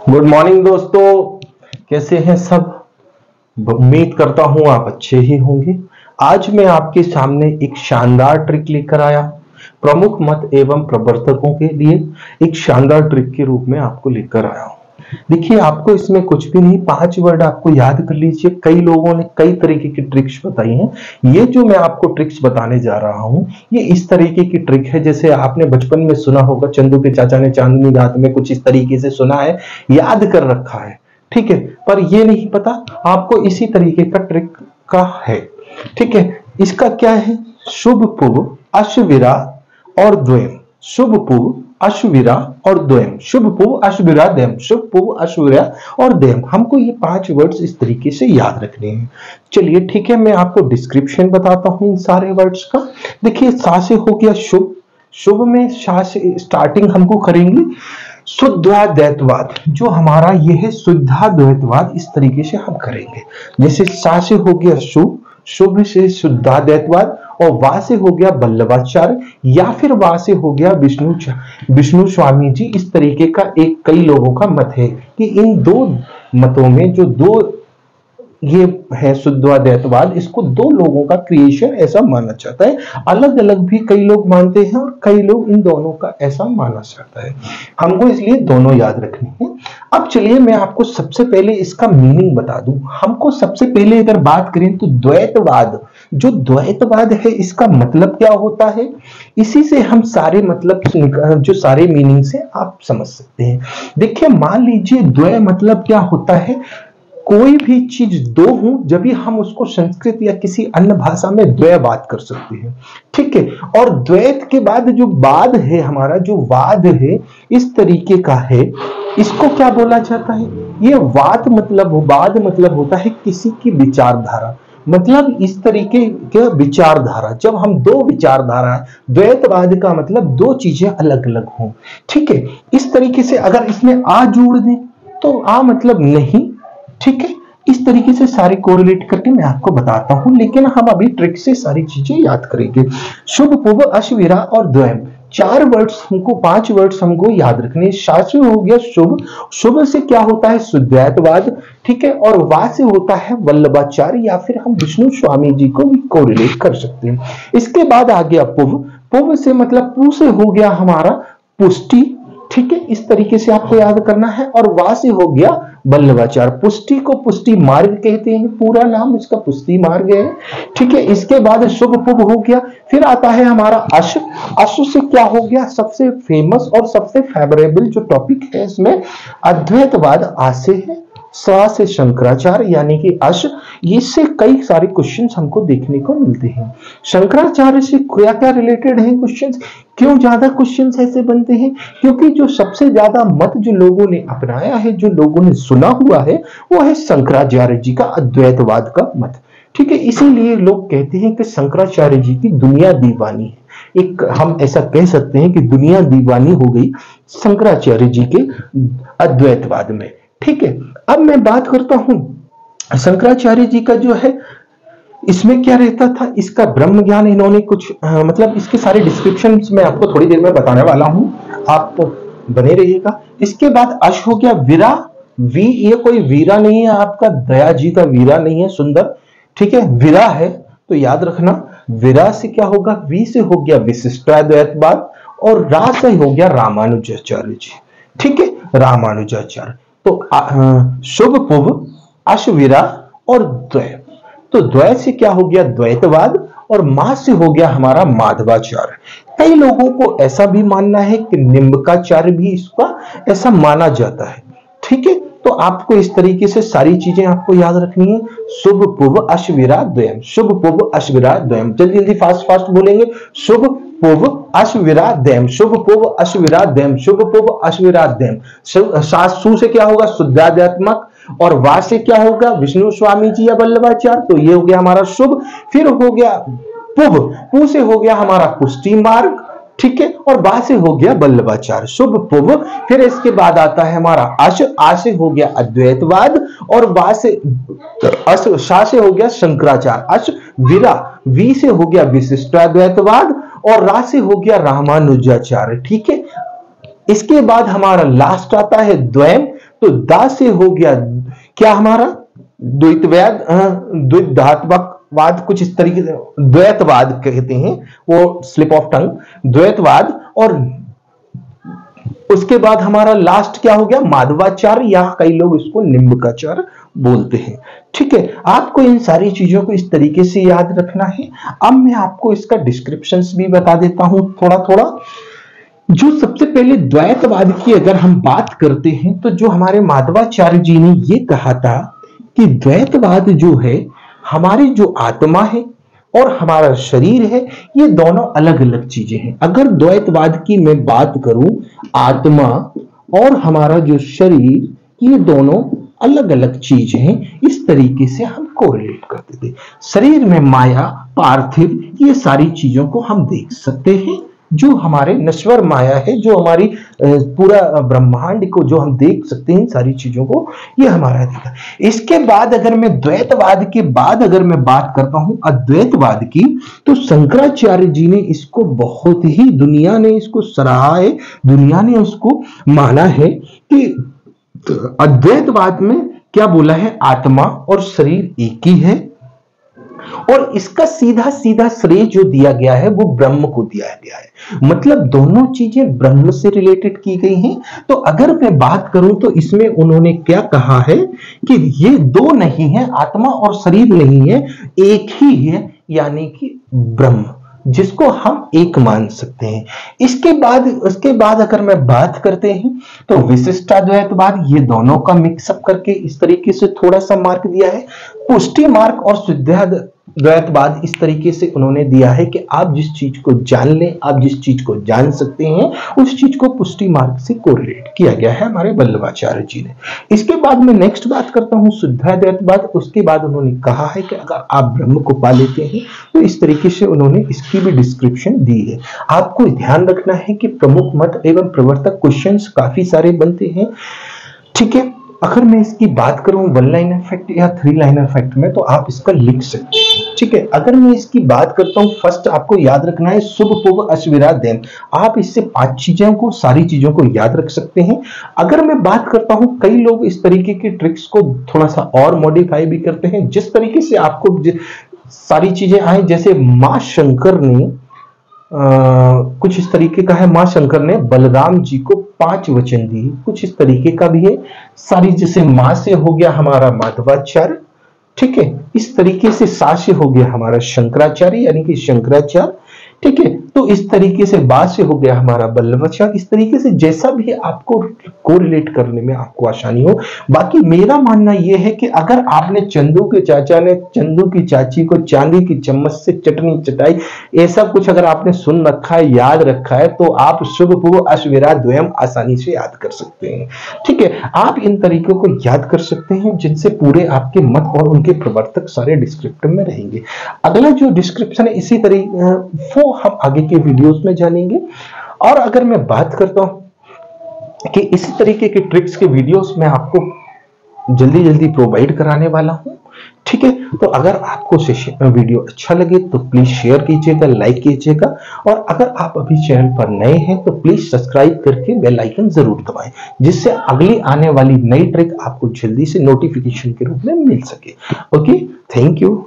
Good morning दोस्तों, कैसे हैं सब। उम्मीद करता हूं आप अच्छे ही होंगे। आज मैं आपके सामने एक शानदार ट्रिक लेकर आया हूं। प्रमुख मत एवं प्रवर्तकों के लिए एक शानदार ट्रिक के रूप में आपको लेकर आया हूं। देखिए, आपको इसमें कुछ भी नहीं, 5 वर्ड आपको याद कर लीजिए। कई लोगों ने कई तरीके की ट्रिक्स बताई हैं। ये जो मैं आपको ट्रिक्स बताने जा रहा हूं, ये इस तरीके की ट्रिक है जैसे आपने बचपन में सुना होगा, चंदू के चाचा ने चांदनी रात में, कुछ इस तरीके से सुना है, याद कर रखा है। ठीक है, पर ये नहीं पता आपको इसी तरीके का ट्रिक का है। ठीक है, इसका क्या है? शुभ पुव अश्विरा और द्वयम। शुभ पुव अश्विरा और द्वयम। शुभ पुव अश्विरा द्वयम। शुभ पुव अश्विरा और द्वयम। हमको ये 5 वर्ड्स इस तरीके से याद रखने हैं। चलिए ठीक है, मैं आपको डिस्क्रिप्शन बताता हूं इन सारे वर्ड्स का। देखिए, सा से हो गया शुभ। शुभ में शा से स्टार्टिंग हमको करेंगे शुद्धाद्वैतवाद। जो हमारा ये है शुद्धाद्वैतवाद, इस तरीके से हम करेंगे। जैसे सा से हो गया शुभ, शुभ से शुद्धाद्वैतवाद, और वा से हो गया वल्लभाचार्य, या फिर वा से हो गया विष्णु स्वामी जी। इस तरीके का एक कई लोगों का मत है कि इन दो मतों में जो दो ये है शुद्धाद्वैतवाद, इसको दो लोगों का क्रिएशन ऐसा माना जाता है। अलग अलग भी कई लोग मानते हैं और कई लोग इन दोनों का ऐसा माना जाता है। हमको इसलिए दोनों याद रखनी है। अब चलिए मैं आपको सबसे पहले इसका मीनिंग बता दूं। हमको सबसे पहले अगर बात करें तो द्वैतवाद, जो द्वैतवाद है इसका मतलब क्या होता है, इसी से हम सारे मतलब जो सारे मीनिंग से आप समझ सकते हैं। देखिए, मान लीजिए द्वै मतलब क्या होता है, कोई भी चीज दो हो जब भी हम उसको संस्कृत या किसी अन्य भाषा में द्वैवाद कर सकते हैं। ठीक है, और द्वैत के बाद जो वाद है, हमारा जो वाद है इस तरीके का है, इसको क्या बोला जाता है? ये वाद मतलब होता है किसी की विचारधारा। मतलब इस तरीके के विचारधारा, जब हम दो विचारधारा, द्वैतवाद का मतलब दो चीजें अलग अलग हों। ठीक है, इस तरीके से अगर इसमें आ जोड़ दें तो आ मतलब नहीं। ठीक है, इस तरीके से सारे कोरिलेट करके मैं आपको बताता हूं, लेकिन हम अभी ट्रिक से सारी चीजें याद करेंगे। शुभ पुव अश्विरा और द्वयम, 4 वर्ड्स हमको, 5 वर्ड्स हमको याद रखने। शास्त्र हो गया शुभ, शुभ से क्या होता है? शुद्धाद्वैतवाद। ठीक है, और वा से होता है वल्लभाचार्य, या फिर हम विष्णु स्वामी जी को भी कोरिलेट कर सकते हैं। इसके बाद आ गया पुव, पुव से मतलब पू से हो गया हमारा पुष्टि। ठीक है, इस तरीके से आपको याद करना है। और वा से हो गया वल्लभाचार्य। पुष्टि को पुष्टि मार्ग कहते हैं, पूरा नाम इसका पुष्टि मार्ग है। ठीक है, इसके बाद शुभ पुभ हो गया। फिर आता है हमारा अश। अश से क्या हो गया? सबसे फेमस और सबसे फेवरेबल जो टॉपिक है इसमें अद्वैतवाद आ से है, सा से शंकराचार्य यानी कि अश। इससे कई सारे क्वेश्चंस हमको देखने को मिलते हैं। शंकराचार्य से क्या क्या रिलेटेड है क्वेश्चंस? क्यों ज्यादा क्वेश्चंस ऐसे बनते हैं? क्योंकि जो सबसे ज्यादा मत जो लोगों ने अपनाया है, जो लोगों ने सुना हुआ है, वो है शंकराचार्य जी का अद्वैतवाद का मत। ठीक है, इसीलिए लोग कहते हैं कि शंकराचार्य जी की दुनिया दीवानी है। एक हम ऐसा कह सकते हैं कि दुनिया दीवानी हो गई शंकराचार्य जी के अद्वैतवाद में। ठीक है, अब मैं बात करता हूं शंकराचार्य जी का जो है, इसमें क्या रहता था, इसका ब्रह्म ज्ञान इन्होंने कुछ मतलब इसके सारे डिस्क्रिप्शन मैं आपको थोड़ी देर में बताने वाला हूं, आप बने रहिएगा। इसके बाद अश हो गया विरा। वी, ये कोई वीरा नहीं है आपका, दया जी का वीरा नहीं है, सुंदर। ठीक है, विरा है तो याद रखना। विरा से क्या होगा? वी से हो गया विशिष्टाद्वैतवाद, और रा से हो गया रामानुजाचार्य जी। ठीक है, रामानुजाचार्य। तो शुभ पुभ अश्विरा और द्वय, तो द्वय से क्या हो गया? द्वैतवाद, और मा से हो गया हमारा माधवाचार्य। कई लोगों को ऐसा भी मानना है कि निम्बकाचार्य भी इसका ऐसा माना जाता है। ठीक है, तो आपको इस तरीके से सारी चीजें आपको याद रखनी है। शुभ पुभ अश्विरा द्वयम, शुभ पुभ अश्विरा द्वयम। जल्दी जल्दी फास्ट फास्ट बोलेंगे। शुभ पुभ अश्विरा द्वयम, शुभ पुभ अश्विरा द्वयम, शुभ पुभ अश्विरा द्वयम। सु से क्या होगा? शुद्धाध्यात्मक, और वा से क्या होगा? विष्णु स्वामी जी या वल्लभाचार्य। तो ये हो गया हमारा शुभ। फिर हो गया पुभ, पू से हो गया हमारा पुष्टि मार्ग। ठीक है, और बा से हो गया वल्लभाचार्य। शुभ पुभ। फिर इसके बाद आता है हमारा अश, आ से हो गया अद्वैतवाद, और वा से अश, शा से हो गया शंकराचार्य। अश विरा, वी से हो गया विशिष्टाद्वैतवाद, और रा से हो गया रामानुजाचार्य। ठीक है, इसके बाद हमारा लास्ट आता है द्वयम। तो दा से हो गया क्या हमारा द्वैतवाद, द्वैधात्मकवाद, कुछ इस तरीके से द्वैतवाद कहते हैं, वो स्लिप ऑफ टंग, द्वैतवाद। और उसके बाद हमारा लास्ट क्या हो गया माधवाचार्य, या कई लोग इसको निम्बकाचार्य बोलते हैं। ठीक है, आपको इन सारी चीजों को इस तरीके से याद रखना है। अब मैं आपको इसका डिस्क्रिप्शंस भी बता देता हूं थोड़ा थोड़ा। जो सबसे पहले द्वैतवाद की अगर हम बात करते हैं तो जो हमारे माधवाचार्य जी ने ये कहा था कि द्वैतवाद जो है हमारी जो आत्मा है और हमारा शरीर है, ये दोनों अलग अलग चीजें हैं। अगर द्वैतवाद की मैं बात करूं, आत्मा और हमारा जो शरीर, ये दोनों अलग अलग चीज हैं। इस तरीके से हम कोरिलेट करते थे। शरीर में माया, पार्थिव, ये सारी चीजों को हम देख सकते हैं। जो हमारे नश्वर माया है, जो हमारी पूरा ब्रह्मांड को जो हम देख सकते हैं, इन सारी चीजों को, ये हमारा देखा। इसके बाद अगर मैं द्वैतवाद के बाद अगर मैं बात करता हूं अद्वैतवाद की, तो शंकराचार्य जी ने इसको बहुत ही, दुनिया ने इसको सराहा है, दुनिया ने उसको माना है कि अद्वैतवाद में क्या बोला है, आत्मा और शरीर एक ही है। और इसका सीधा सीधा श्रेय जो दिया गया है वो ब्रह्म को दिया गया है। मतलब दोनों चीजें ब्रह्म से रिलेटेड की गई हैं। तो अगर मैं बात करूं तो इसमें उन्होंने क्या कहा है कि ये दो नहीं है, आत्मा और शरीर नहीं है, एक ही है, यानी कि ब्रह्म, जिसको हम एक मान सकते हैं। उसके बाद अगर मैं बात करते हैं तो विशिष्टाद्वैतवाद, ये दोनों का मिक्सअप करके इस तरीके से थोड़ा सा मार्क दिया है। पुष्टि मार्क और शुद्धाद्वैतवाद इस तरीके से उन्होंने दिया है कि आप जिस चीज को जान लें, आप जिस चीज को जान सकते हैं, उस चीज को पुष्टि मार्ग से कोरिलेट किया गया है हमारे वल्लभाचार्य जी ने। इसके बाद मैं नेक्स्ट बात करता हूं शुद्धाद्वैतवाद। उसके बाद उन्होंने कहा है कि अगर आप ब्रह्म को पा लेते हैं, तो इस तरीके से उन्होंने इसकी भी डिस्क्रिप्शन दी है। आपको ध्यान रखना है कि प्रमुख मत एवं प्रवर्तक क्वेश्चंस काफी सारे बनते हैं। ठीक है, अगर मैं इसकी बात करूं वन लाइनर फैक्ट या थ्री लाइनर फैक्ट में, तो आप इसका लिख सकते हैं। ठीक है, अगर मैं इसकी बात करता हूं, फर्स्ट आपको याद रखना है शुभ पुभ अश्विरा देम। आप इससे 5 चीजों को, सारी चीजों को याद रख सकते हैं। अगर मैं बात करता हूं, कई लोग इस तरीके की ट्रिक्स को थोड़ा सा और मॉडिफाई भी करते हैं, जिस तरीके से आपको सारी चीजें आए। जैसे मां शंकर ने कुछ इस तरीके का है, मां शंकर ने बलराम जी को 5 वचन दिए, कुछ इस तरीके का भी है। सारी जैसे मां से हो गया हमारा माधवाचार्य, ठीक है, इस तरीके से सा से हो गया हमारा शंकराचार्य यानी कि शंकराचार्य, ठीक है। तो इस तरीके से बा से हो गया हमारा वल्लभाचार्य। इस तरीके से जैसा भी आपको कोरिलेट करने में आपको आसानी हो। बाकी मेरा मानना यह है कि अगर आपने चंदू के चाचा ने चंदू की चाची को चांदी की चम्मच से चटनी चटाई, ऐसा कुछ अगर आपने सुन रखा है, याद रखा है, तो आप शुभ पुभ अश्विरा द्वयम आसानी से याद कर सकते हैं। ठीक है, आप इन तरीकों को याद कर सकते हैं, जिनसे पूरे आपके मत और उनके प्रवर्तक सारे डिस्क्रिप्टिव में रहेंगे। अगला जो डिस्क्रिप्शन है इसी तरीके वो हम आगे के वीडियोस में जानेंगे। और अगर मैं बात करता हूं कि इसी तरीके के ट्रिक्स के वीडियोस मैं आपको जल्दी जल्दी प्रोवाइड कराने वाला हूं। ठीक है, तो अगर आपको वीडियो अच्छा लगे तो प्लीज शेयर कीजिएगा, लाइक कीजिएगा, और अगर आप अभी चैनल पर नए हैं तो प्लीज सब्सक्राइब करके बेल आइकन जरूर दबाएं, जिससे अगली आने वाली नई ट्रिक आपको जल्दी से नोटिफिकेशन के रूप में मिल सके। Okay, thank you.